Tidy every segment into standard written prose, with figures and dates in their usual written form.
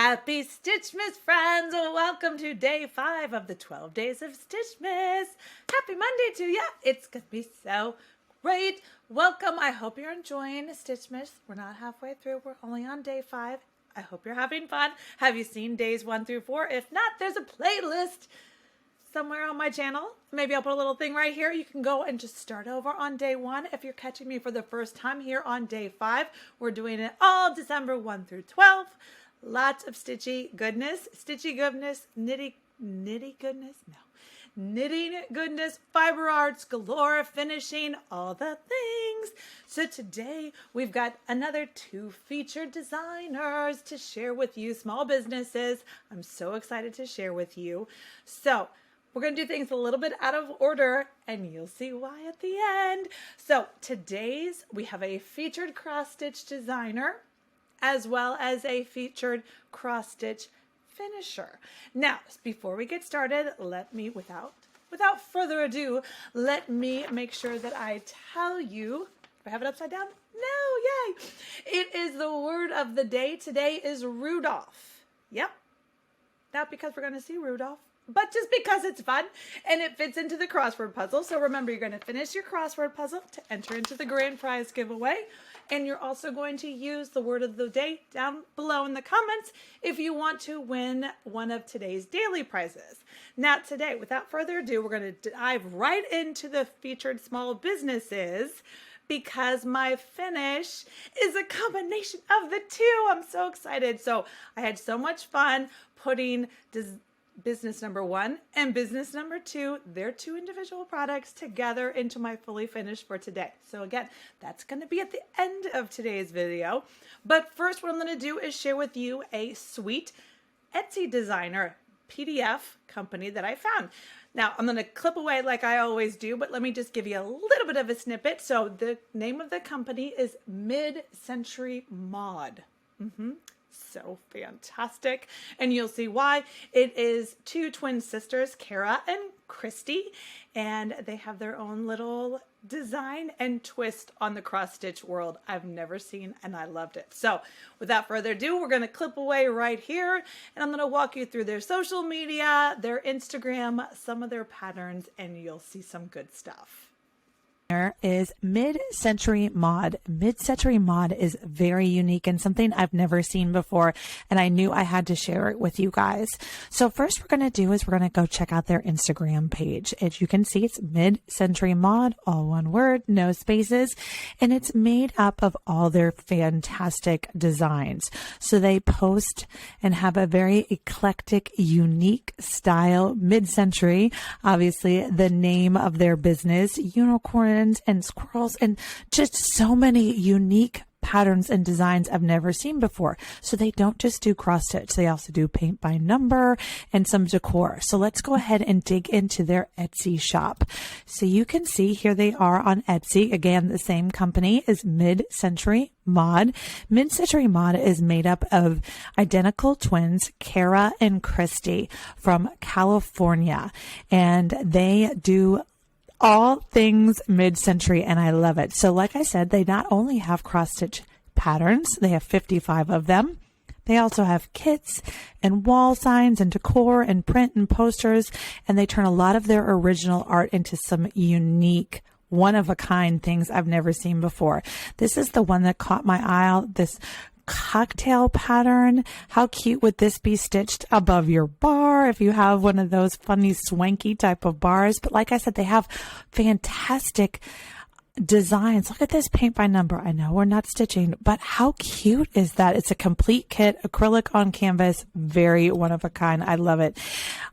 Happy Stitchmas, friends! Welcome to day 5 of the 12 days of Stitchmas. Happy Monday to ya! It's gonna be so great. Welcome. I hope you're enjoying Stitchmas. We're not halfway through. We're only on day 5. I hope you're having fun. Have you seen days 1 through 4? If not, there's a playlist somewhere on my channel. Maybe I'll put a little thing right here. You can go and just start over on day 1. If you're catching me for the first time here on day 5, we're doing it all December 1 through 12. Lots of stitchy goodness, knitting goodness, fiber arts galore, finishing, all the things. So today we've got another 2 featured designers to share with you, small businesses. I'm so excited to share with you. So we're going to do things a little bit out of order, and you'll see why at the end. So today's, we have a featured cross-stitch designer, as well as a featured cross-stitch finisher. Now, before we get started, let me, without further ado, let me make sure that I tell you, do I have it upside down? No, yay! It is the word of the day. Today is Rudolph. Yep. Not because we're going to see Rudolph, but just because it's fun and it fits into the crossword puzzle. So remember, you're going to finish your crossword puzzle to enter into the grand prize giveaway. And you're also going to use the word of the day down below in the comments if you want to win one of today's daily prizes. Now today, without further ado, we're going to dive right into the featured small businesses because my finish is a combination of the 2. I'm so excited. So I had so much fun putting business number 1 and business number 2, their 2 individual products together into my fully finished for today. So again, that's going to be at the end of today's video. But first, what I'm going to do is share with you a sweet Etsy designer PDF company that I found. Now, I'm going to clip away like I always do, but let me just give you a little bit of a snippet. So the name of the company is Mid-Century Maude. So fantastic, and you'll see why. It is 2 twin sisters, Cara and Christi, and they have their own little design and twist on the cross stitch world I've never seen, and I loved it. So without further ado, we're going to clip away right here, and I'm going to walk you through their social media, their Instagram, some of their patterns, and you'll see some good stuff. Is Mid-Century Maude. Mid-Century Maude is very unique and something I've never seen before, and I knew I had to share it with you guys. So first we're going to do is we're going to go check out their Instagram page. As you can see, it's Mid-Century Maude, all one word, no spaces, and it's made up of all their fantastic designs. So they post and have a very eclectic, unique style. Mid-Century, obviously the name of their business, unicorn and squirrels, and just so many unique patterns and designs I've never seen before. So they don't just do cross stitch, they also do paint by number and some decor. So let's go ahead and dig into their Etsy shop. So you can see here they are on Etsy. Again, the same company is Mid-Century Maude. Mid-Century Maude is made up of identical twins, Cara and Christi, from California, and they do all things mid-century, and I love it. So like I said, they not only have cross-stitch patterns, they have 55 of them. They also have kits and wall signs and decor and print and posters, and they turn a lot of their original art into some unique, one-of-a-kind things I've never seen before. This is the one that caught my eye, this cocktail pattern. How cute would this be stitched above your bar if you have one of those funny swanky type of bars? But like I said, they have fantastic designs. Look at this paint by number. I know we're not stitching, but how cute is that? It's a complete kit, acrylic on canvas, very one of a kind. I love it.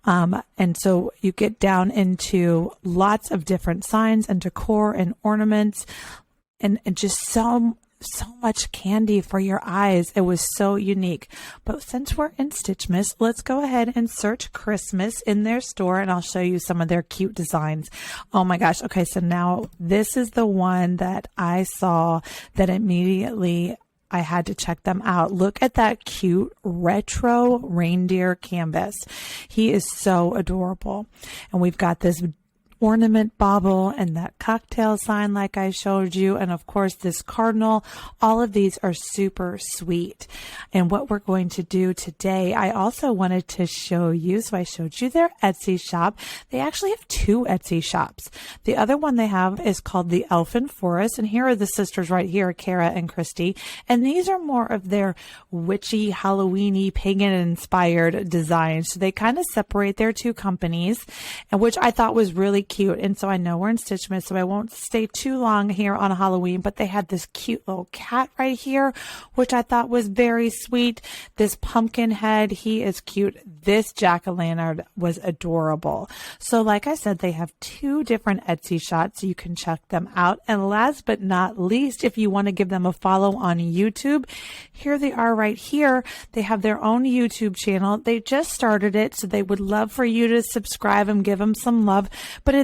And so you get down into lots of different signs and decor and ornaments and just so much candy for your eyes. It was so unique. But since we're in Stitchmas, let's go ahead and search Christmas in their store, and I'll show you some of their cute designs. Oh my gosh. Okay, so now this is the one that I saw that immediately I had to check them out. Look at that cute retro reindeer canvas. He is so adorable. And we've got this ornament bauble and that cocktail sign like I showed you, and of course this cardinal. All of these are super sweet. And what we're going to do today, I also wanted to show you, so I showed you their Etsy shop. They actually have two Etsy shops. The other one they have is called the Elfin Forest, and here are the sisters right here, Cara and Christi, and these are more of their witchy, Halloweeny, pagan-inspired designs. So they kind of separate their two companies, and which I thought was really cute. And so I know we're in Stitchmas, so I won't stay too long here on Halloween, but they had this cute little cat right here, which I thought was very sweet. This pumpkin head, he is cute. This jack-o'-lantern was adorable. So like I said, they have two different Etsy shops, so you can check them out. And last but not least, if you want to give them a follow on YouTube, here they are right here. They have their own YouTube channel. They just started it, so they would love for you to subscribe and give them some love. But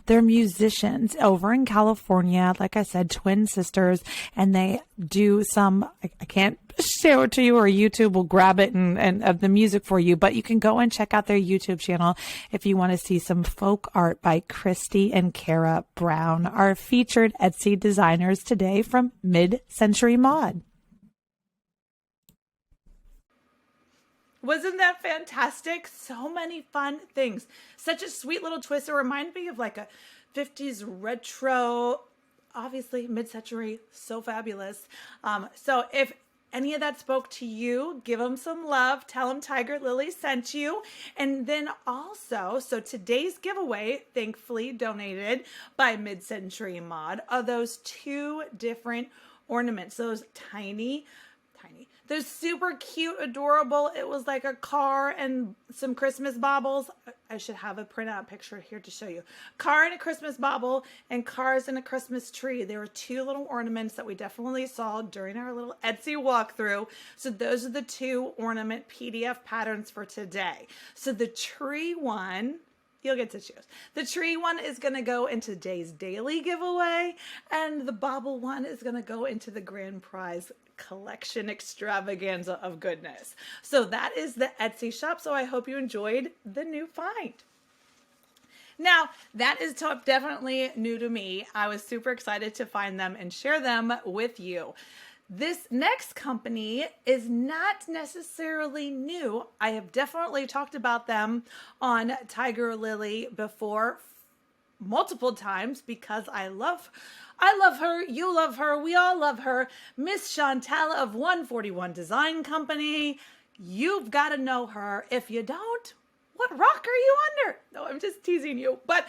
they're musicians over in California, like I said, twin sisters, and they do some, I can't show it to you, or YouTube will grab it and of the music for you, but you can go and check out their YouTube channel if you want to see some folk art by Christi and Cara Brown, our featured Etsy designers today from Mid-Century Maude. Wasn't that fantastic? So many fun things. Such a sweet little twist. It reminded me of like a 50s retro, obviously mid-century, so fabulous. So if any of that spoke to you, give them some love. Tell them Tiger Lily sent you. And then also, so today's giveaway, thankfully donated by Mid-Century Maude, are those two different ornaments. Those they're super cute, adorable. It was like a car and some Christmas baubles. I should have a printout picture here to show you. Car and a Christmas bauble and cars and a Christmas tree. There were two little ornaments that we definitely saw during our little Etsy walkthrough. So those are the two ornament PDF patterns for today. So the tree one, you'll get to choose. The tree one is going to go into today's daily giveaway, and the bauble one is going to go into the grand prize collection extravaganza of goodness. So that is the Etsy shop. So I hope you enjoyed the new find. Now, that is definitely new to me. I was super excited to find them and share them with you. This next company is not necessarily new. I have definitely talked about them on Tiger Lily before multiple times because I love her, you love her, we all love her. Miss Chantal of 141 Design Company. You've got to know her. If you don't, what rock are you under? No, I'm just teasing you. But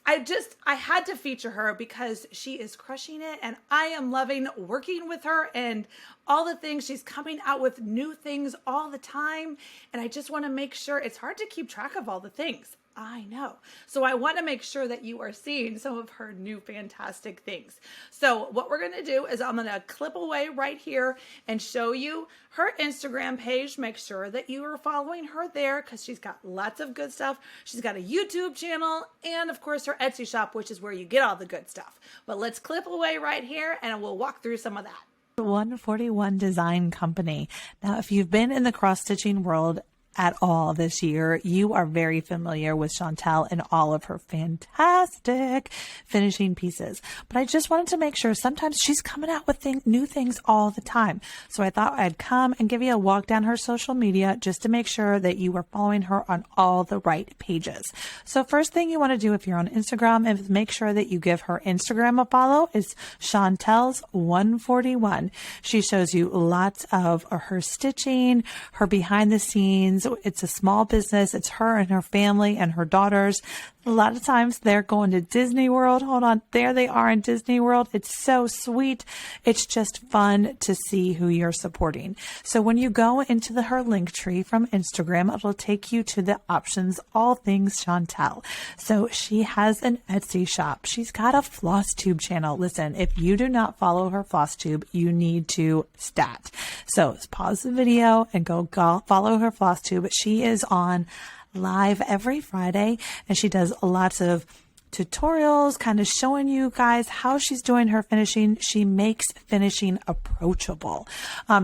I had to feature her because she is crushing it, and I am loving working with her and all the things. She's coming out with new things all the time, and I just want to make sure. It's hard to keep track of all the things. I know. So I want to make sure that you are seeing some of her new fantastic things. So what we're going to do is I'm going to clip away right here and show you her Instagram page. Make sure that you are following her there because she's got lots of good stuff. She's got a YouTube channel and of course her Etsy shop, which is where you get all the good stuff. But let's clip away right here and we'll walk through some of that. 141 Design Company. Now, if you've been in the cross-stitching world at all this year, you are very familiar with Chantal and all of her fantastic finishing pieces. But I just wanted to make sure, sometimes she's coming out with new things all the time. So I thought I'd come and give you a walk down her social media just to make sure that you are following her on all the right pages. So first thing you want to do if you're on Instagram is make sure that you give her Instagram a follow. It's Chantal's 141. She shows you lots of her stitching, her behind the scenes. It's a small business. It's her and her family and her daughters. A lot of times they're going to Disney World. Hold on. There they are in Disney World. It's so sweet. It's just fun to see who you're supporting. So when you go into her link tree from Instagram, it'll take you to the options, all things Chantal. So she has an Etsy shop. She's got a floss tube channel. Listen, if you do not follow her floss tube, you need to stat. So pause the video and go follow her floss tube. She is on live every Friday and she does lots of tutorials, kind of showing you guys how she's doing her finishing. She makes finishing approachable.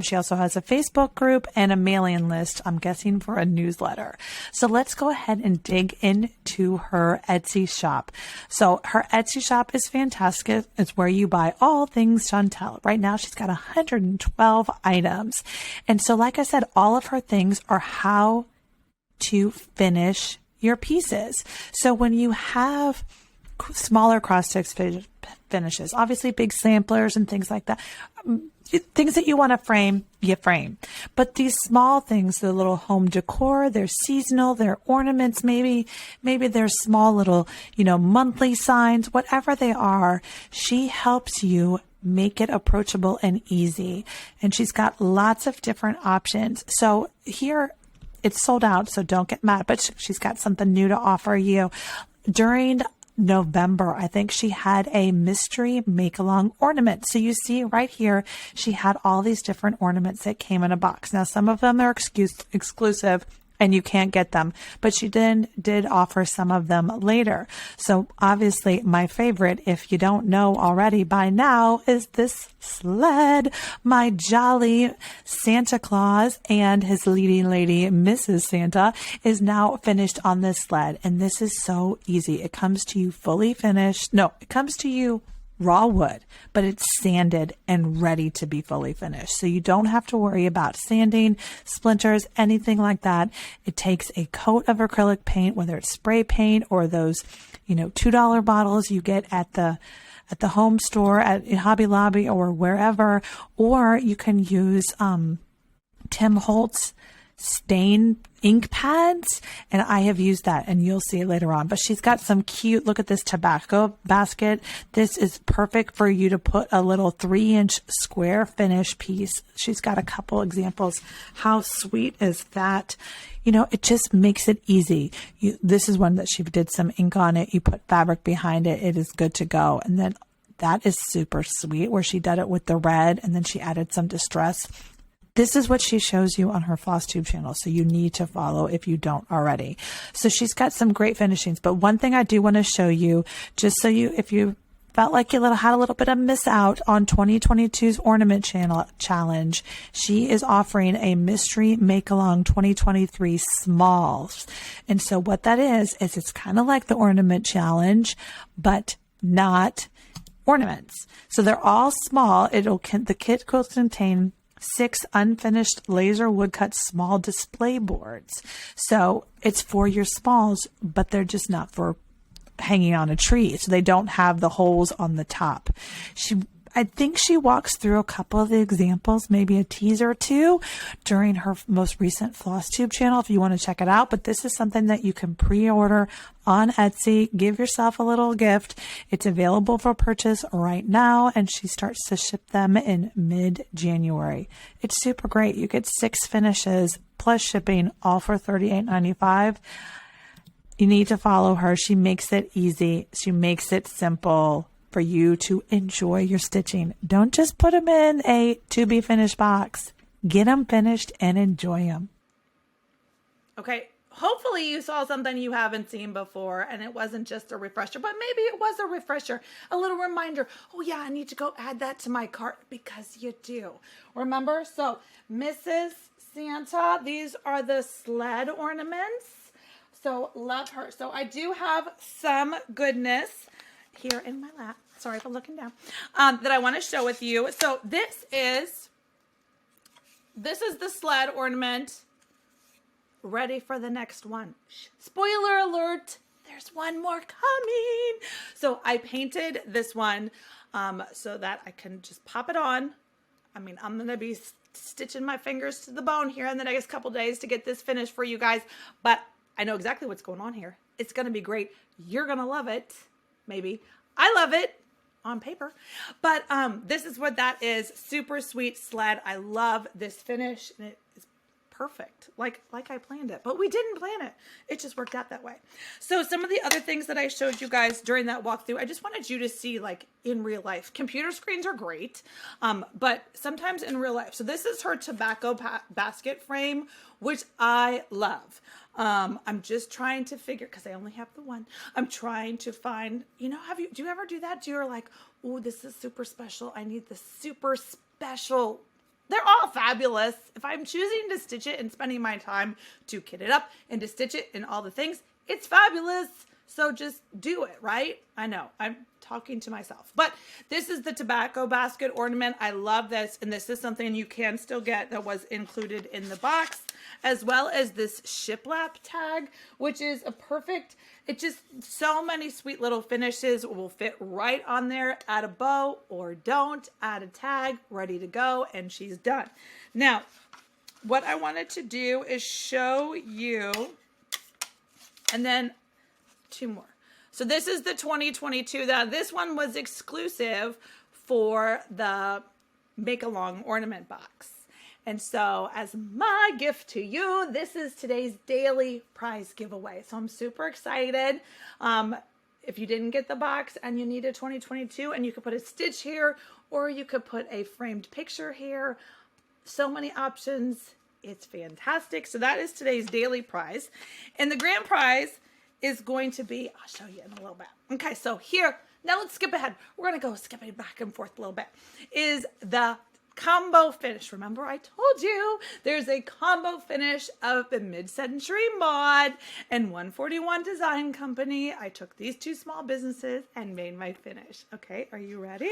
She also has a Facebook group and a mailing list, I'm guessing for a newsletter. So let's go ahead and dig into her Etsy shop. So her Etsy shop is fantastic. It's where you buy all things Chantel. Right now she's got 112 items. And so like I said, all of her things are how to finish your pieces. So when you have smaller cross stitch finishes, obviously big samplers and things like that, things that you want to frame, you frame. But these small things, the little home decor, they're seasonal, they're ornaments, maybe they're small little, monthly signs, whatever they are, she helps you make it approachable and easy. And she's got lots of different options. So here, it's sold out, so don't get mad, but she's got something new to offer you. During November, I think she had a mystery make-along ornament. So you see right here, she had all these different ornaments that came in a box. Now, some of them are exclusive and you can't get them, but she did offer some of them later. So obviously my favorite, if you don't know already by now, is this sled. My jolly Santa Claus and his leading lady, Mrs. Santa, is now finished on this sled. And this is so easy. It comes to you fully finished. No, it comes to you raw wood, but it's sanded and ready to be fully finished. So you don't have to worry about sanding, splinters, anything like that. It takes a coat of acrylic paint, whether it's spray paint or those, $2 bottles you get at the home store, at Hobby Lobby or wherever, or you can use Tim Holtz stain ink pads, and I have used that, and you'll see it later on. But she's got some cute, look at this tobacco basket. This is perfect for you to put a little 3-inch square finish piece. She's got a couple examples. How sweet is that? It just makes it easy. This is one that she did some ink on it. You put fabric behind it. It is good to go. And then that is super sweet where she did it with the red and then she added some distress. This is what she shows you on her FlossTube channel, so you need to follow if you don't already. So she's got some great finishings, but one thing I do want to show you, just so if you felt like you had a little bit of miss out on 2022's ornament challenge, she is offering a mystery make-along 2023 smalls. And so what that is it's kind of like the ornament challenge, but not ornaments. So they're all small. The kit will contain 6 unfinished laser woodcut small display boards. So it's for your smalls, but they're just not for hanging on a tree. So they don't have the holes on the top. I think she walks through a couple of the examples, maybe a teaser or two during her most recent FlossTube channel if you want to check it out. But this is something that you can pre-order on Etsy. Give yourself a little gift. It's available for purchase right now, and she starts to ship them in mid-January. It's super great. You get 6 finishes plus shipping, all for $38.95. You need to follow her. She makes it easy. She makes it simple for you to enjoy your stitching. Don't just put them in a to be finished box. Get them finished and enjoy them. Okay, hopefully you saw something you haven't seen before and it wasn't just a refresher, but maybe it was a refresher, a little reminder. Oh yeah, I need to go add that to my cart, because you do. Remember? So Mrs. Santa, these are the sled ornaments. So love her. So I do have some goodness here in my lap. Sorry for looking down. That I want to show with you. So this is the sled ornament. Ready for the next one. Spoiler alert, there's one more coming. So I painted this one so that I can just pop it on. I mean, I'm going to be stitching my fingers to the bone here in the next couple days to get this finished for you guys. But I know exactly what's going on here. It's going to be great. You're going to love it. Maybe. I love it on paper. But this is what that is. Super sweet sled. I love this finish. And it is perfect. Like I planned it. But we didn't plan it. It just worked out that way. So some of the other things that I showed you guys during that walkthrough, I just wanted you to see like in real life. Computer screens are great. But sometimes in real life. So this is her tobacco basket frame, which I love. I'm just trying to figure, because I only have the one. I'm trying to find, do you ever do that? You're like, oh, this is super special. I need the super special. They're all fabulous. If I'm choosing to stitch it and spending my time to kit it up and to stitch it and all the things, it's fabulous. So just do it, right? I know I'm talking to myself, but this is the tobacco basket ornament. I love this. And this is something you can still get that was included in the box, as well as this shiplap tag, which is a perfect, it just, so many sweet little finishes will fit right on there. Add a bow or don't, add a tag, ready to go. And she's done. Now, what I wanted to do is show you, and then two more. So this is the 2022. This one was exclusive for the Make Along ornament box. And so as my gift to you, this is today's daily prize giveaway. So I'm super excited. If you didn't get the box and you need a 2022, and you could put a stitch here, or you could put a framed picture here. So many options. It's fantastic. So that is today's daily prize. And the grand prize is going to be, I'll show you in a little bit. Okay, so here, now let's skip ahead. We're gonna go skipping back and forth a little bit. Is the combo finish. Remember I told you there's a combo finish of the Mid-Century Maude and 141 Design Company. I took these two small businesses and made my finish. Okay, are you ready?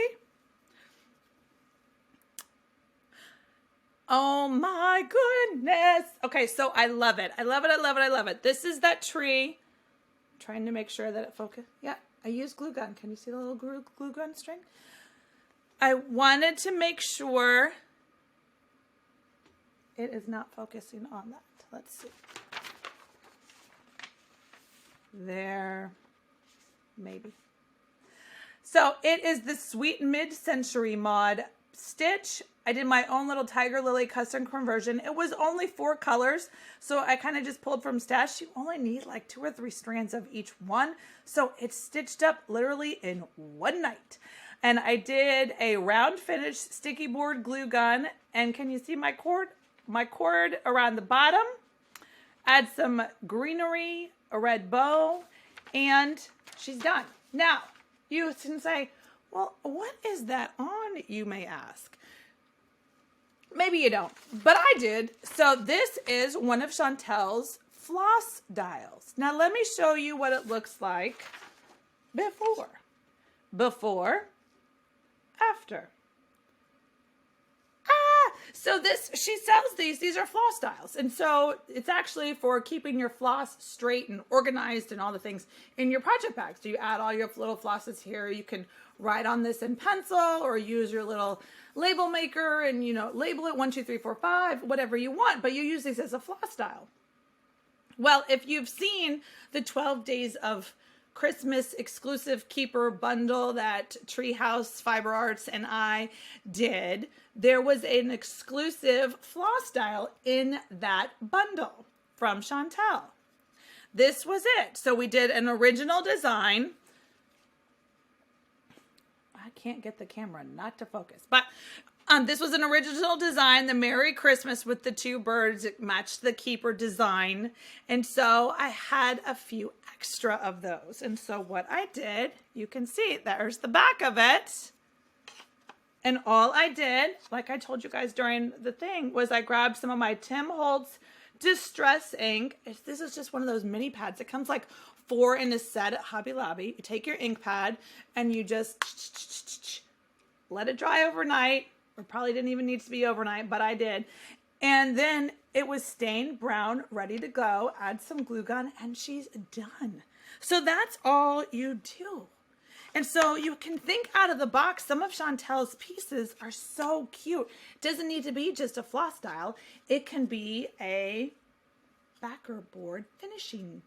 Oh my goodness. Okay, so I love it. I love it, I love it, I love it. This is that tree. Trying to make sure that it focuses. Yeah, I use glue gun. Can you see the little glue gun string? I wanted to make sure it is not focusing on that. Let's see. There, maybe. So it is the Sweet Mid-Century Maude stitch. I did my own little Tiger Lily custom conversion. It was only 4 colors, so I kind of just pulled from stash. You only need like 2 or 3 strands of each one, so it's stitched up literally in one night. And I did a round finish sticky board glue gun, and can you see my cord? My cord around the bottom. Add some greenery, a red bow, and she's done. Now, you can say, well, what is that on, you may ask? Maybe you don't, but I did. So this is one of Chantel's floss dials. Now let me show you what it looks like before. Before, after. So she sells these are floss dials. And so it's actually for keeping your floss straight and organized and all the things in your project bags. So you add all your little flosses here. You can write on this in pencil or use your little label maker and, label it 1, 2, 3, 4, 5, whatever you want, but you use these as a floss dial. Well, if you've seen the 12 Days of Christmas exclusive keeper bundle that Treehouse Fiber Arts and I did, there was an exclusive floss dial in that bundle from Chantel. This was it. So we did an original design. I can't get the camera not to focus, but this was an original design, the Merry Christmas with the 2 birds. It matched the keeper design. And so I had a few extra of those. And so what I did, you can see, there's the back of it. And all I did, like I told you guys during the thing, was I grabbed some of my Tim Holtz Distress ink. This is just one of those mini pads. It comes like 4 in a set at Hobby Lobby. You take your ink pad and you just let it dry overnight. Or probably didn't even need to be overnight, but I did. And then it was stained brown, ready to go. Add some glue gun and she's done. So that's all you do. And so you can think out of the box. Some of Chantel's pieces are so cute. It doesn't need to be just a floss dial. It can be a backer board finishing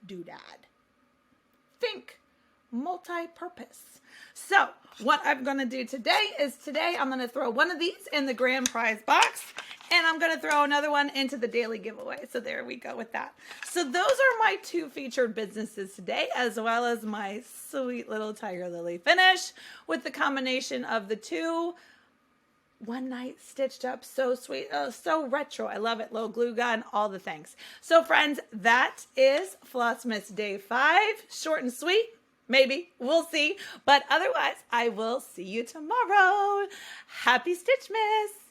doodad. Think multi-purpose. So what I'm going to do today is I'm going to throw one of these in the grand prize box, and I'm going to throw another one into the daily giveaway. So there we go with that. So those are my 2 featured businesses today, as well as my sweet little Tiger Lily finish with the combination of the 2 one night stitched up. So sweet. Oh, so retro. I love it. Little glue gun, all the things. So friends, that is Flossmas Day 5. Short and sweet. Maybe. We'll see. But otherwise, I will see you tomorrow. Happy Stitchmas.